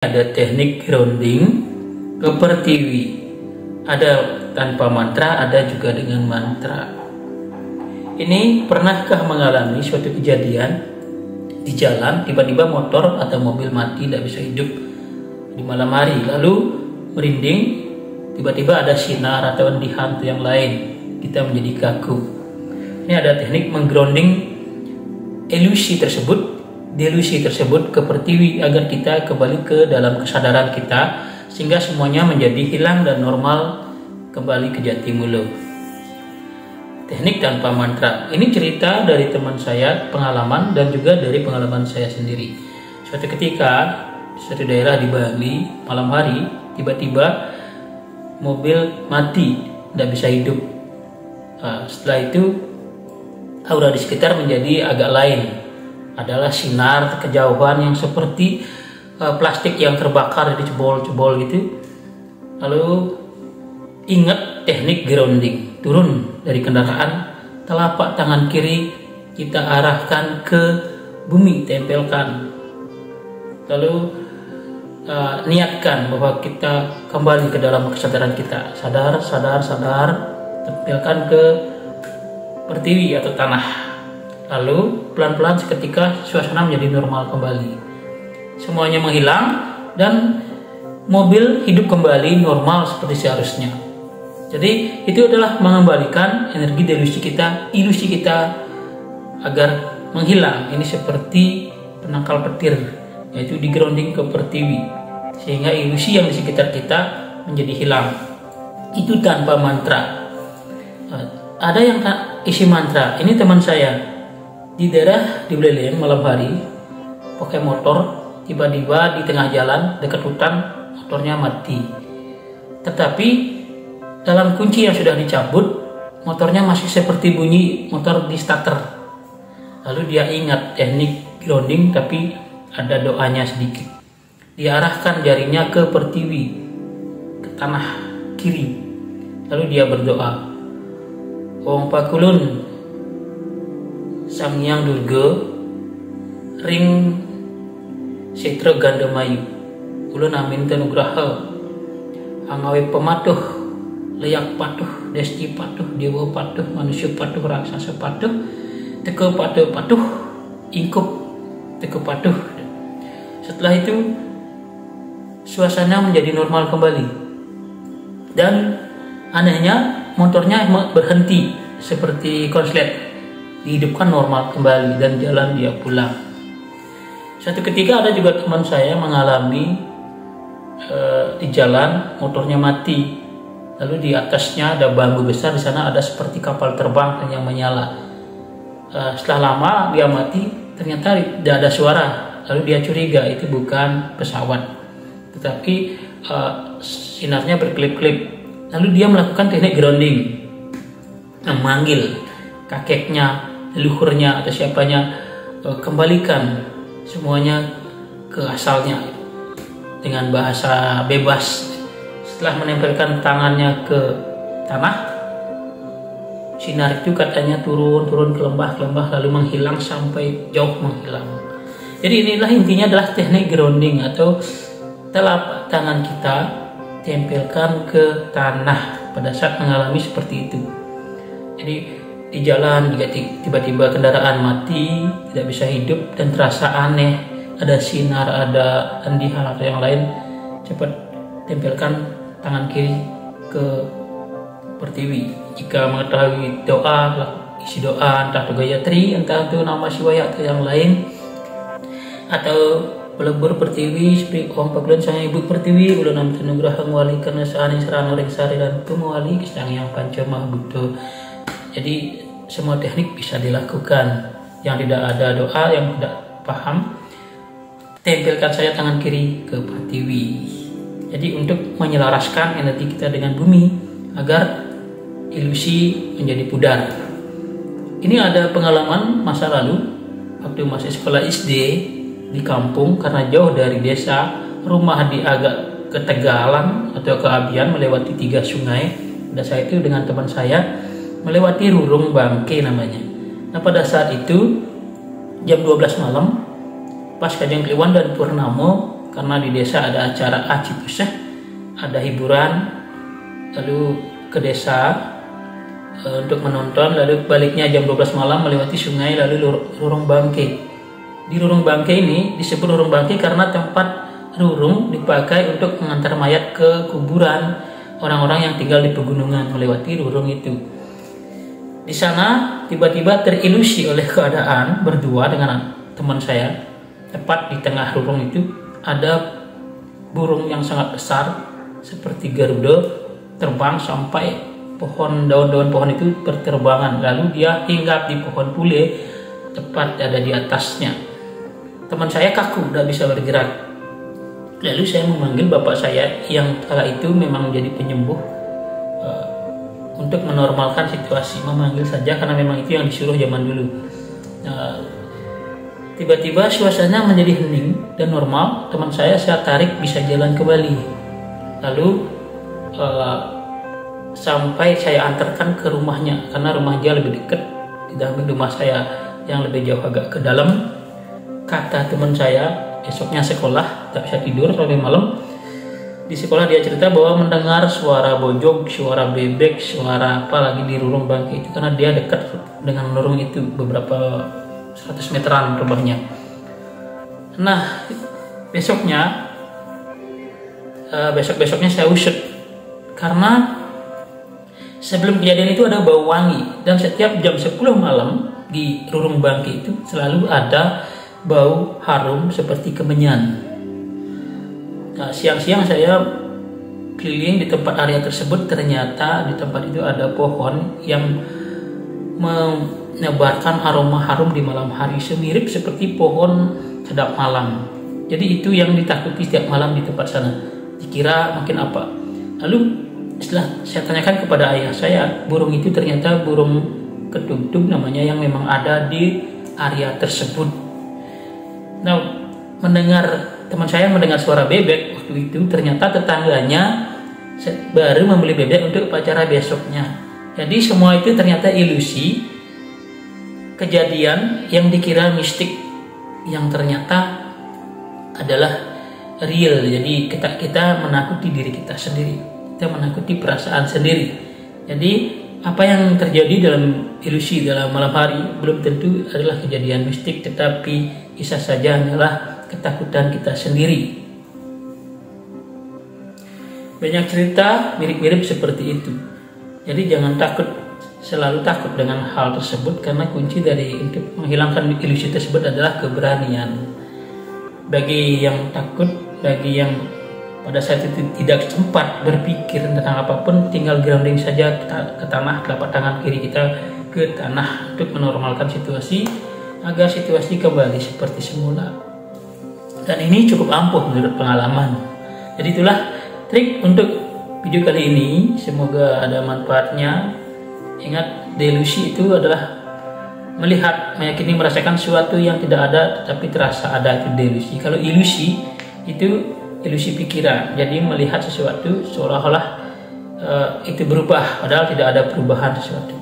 Ada teknik grounding ke pertiwi, ada tanpa mantra, ada juga dengan mantra. Ini pernahkah mengalami suatu kejadian di jalan, tiba-tiba motor atau mobil mati, tidak bisa hidup di malam hari, lalu merinding, tiba-tiba ada sinar atau hantu yang lain, kita menjadi kaku. Ini ada teknik menggrounding delusi tersebut ke pertiwi agar kita kembali ke dalam kesadaran kita sehingga semuanya menjadi hilang dan normal kembali ke jati mula. Teknik tanpa mantra ini cerita dari teman saya, pengalaman dan juga dari pengalaman saya sendiri. Suatu ketika di suatu daerah di Bali malam hari, tiba-tiba mobil mati, tidak bisa hidup. Setelah itu aura di sekitar menjadi agak lain. Adalah sinar kejauhan yang seperti plastik yang terbakar di cebol-cebol gitu. Lalu ingat teknik grounding, turun dari kendaraan, telapak tangan kiri kita arahkan ke bumi, tempelkan. Lalu niatkan bahwa kita kembali ke dalam kesadaran kita, sadar, tempelkan ke pertiwi atau tanah. Lalu pelan-pelan seketika suasana menjadi normal kembali. Semuanya menghilang dan mobil hidup kembali normal seperti seharusnya. Jadi itu adalah mengembalikan energi delusi kita, ilusi kita agar menghilang. Ini seperti penangkal petir, yaitu di grounding ke pertiwi sehingga ilusi yang di sekitar kita menjadi hilang. Itu tanpa mantra. Ada yang isi mantra. Ini teman saya di daerah di Beleleng malam hari pakai motor, tiba-tiba di tengah jalan dekat hutan motornya mati. Tetapi dalam kunci yang sudah dicabut, motornya masih seperti bunyi motor di starter. Lalu dia ingat teknik grounding, tapi ada doanya sedikit. Diarahkan jarinya ke pertiwi, ke tanah kiri. Lalu dia berdoa, Om Pakulun Sang Hyang Durga ring Setra Gandamayu ulun amin tanugraha angawe pematuh layak patuh desti patuh dewa patuh manusia patuh raksasa patuh teka patuh ingkup teka patuh. Setelah itu suasana menjadi normal kembali dan anehnya motornya berhenti seperti konslet, dihidupkan normal kembali dan jalan dia pulang. Suatu ketika ada juga teman saya mengalami di jalan motornya mati, lalu di atasnya ada bambu besar, di sana ada seperti kapal terbang yang menyala. Setelah lama dia mati, ternyata tidak ada suara, lalu dia curiga itu bukan pesawat, tetapi sinarnya berkelip-kelip. Lalu dia melakukan teknik grounding, memanggil kakeknya, leluhurnya atau siapanya, kembalikan semuanya ke asalnya dengan bahasa bebas. Setelah menempelkan tangannya ke tanah, sinar itu katanya turun ke lembah lalu menghilang sampai jauh menghilang. Jadi inilah intinya adalah teknik grounding atau telapak tangan kita tempelkan ke tanah pada saat mengalami seperti itu. Jadi di jalan jika tiba-tiba kendaraan mati, tidak bisa hidup dan terasa aneh, ada sinar, ada andihan atau yang lain, cepat tempelkan tangan kiri ke pertiwi. Jika mengetahui doa, isi doa entah itu gayatri, entah itu nama Shivaya atau yang lain, atau pelebur pertiwi seperti Om Pakulun Sang Ibu Pertiwi ulun nam tanugraha ngwali karena sani serana ring sari dan pemwali Sang Hyang Pancama Buddha. Jadi semua teknik bisa dilakukan. Yang tidak ada doa, yang tidak paham, tempelkan saja tangan kiri ke pertiwi. Jadi untuk menyelaraskan energi kita dengan bumi agar ilusi menjadi pudar. Ini ada pengalaman masa lalu waktu masih sekolah SD di kampung, karena jauh dari desa, rumah di agak ketegalan atau keabian melewati 3 sungai. Pada saat itu dengan teman saya melewati Rurung Bangke namanya. Nah pada saat itu jam 12 malam pas Kajang Kliwon dan Purnamo karena di desa ada acara Acipuseh, ada hiburan, lalu ke desa untuk menonton, lalu baliknya jam 12 malam melewati sungai, lalu Rurung Bangke. Di Rurung Bangke ini disebut Rurung Bangke karena tempat rurung dipakai untuk mengantar mayat ke kuburan orang-orang yang tinggal di pegunungan, melewati rurung itu. Di sana tiba-tiba terilusi oleh keadaan berdua dengan teman saya. Tepat di tengah rurung itu ada burung yang sangat besar seperti Garuda terbang sampai pohon, daun-daun pohon itu berterbangan, lalu dia hinggap di pohon pule tepat ada di atasnya. Teman saya kaku, tidak bisa bergerak. Lalu saya memanggil bapak saya yang kala itu memang menjadi penyembuh untuk menormalkan situasi, memanggil saja karena memang itu yang disuruh zaman dulu. Tiba-tiba suasana menjadi hening dan normal. Teman saya tarik bisa jalan kembali. Lalu sampai saya antarkan ke rumahnya karena rumah dia lebih dekat dibanding rumah saya yang lebih jauh agak ke dalam. Kata teman saya, esoknya sekolah tak bisa tidur sampai malam. Di sekolah dia cerita bahwa mendengar suara bojong, suara bebek, suara apa lagi di Rurung Bangke itu karena dia dekat dengan rurung itu beberapa 100 meteran rumahnya. Nah, besoknya saya usut karena sebelum kejadian itu ada bau wangi, dan setiap jam 10 malam di Rurung Bangke itu selalu ada bau harum seperti kemenyan. Nah, siang-siang saya keliling di tempat area tersebut, ternyata di tempat itu ada pohon yang menebarkan aroma harum di malam hari, semirip seperti pohon sedap malam. Jadi itu yang ditakuti setiap malam di tempat sana. Dikira mungkin apa. Lalu setelah saya tanyakan kepada ayah saya, burung itu ternyata burung ketubtub namanya yang memang ada di area tersebut. Nah, teman saya mendengar suara bebek waktu itu, ternyata tetangganya baru membeli bebek untuk upacara besoknya. Jadi semua itu ternyata ilusi, kejadian yang dikira mistik yang ternyata adalah real. Jadi kita menakuti diri kita sendiri, kita menakuti perasaan sendiri. Jadi apa yang terjadi dalam ilusi dalam malam hari belum tentu adalah kejadian mistik, tetapi bisa saja adalah ketakutan kita sendiri. Banyak cerita mirip-mirip seperti itu. Jadi jangan selalu takut dengan hal tersebut, karena kunci dari untuk menghilangkan ilusi tersebut adalah keberanian. Bagi yang takut, bagi yang pada saat itu tidak sempat berpikir tentang apapun, tinggal grounding saja ke tanah, telapak tangan kiri kita ke tanah untuk menormalkan situasi agar situasi kembali seperti semula. Dan ini cukup ampuh menurut pengalaman. Jadi itulah trik untuk video kali ini, semoga ada manfaatnya. Ingat, delusi itu adalah melihat, meyakini, merasakan sesuatu yang tidak ada tetapi terasa ada, itu delusi. Kalau ilusi itu ilusi pikiran, jadi melihat sesuatu seolah-olah itu berubah padahal tidak ada perubahan sesuatu.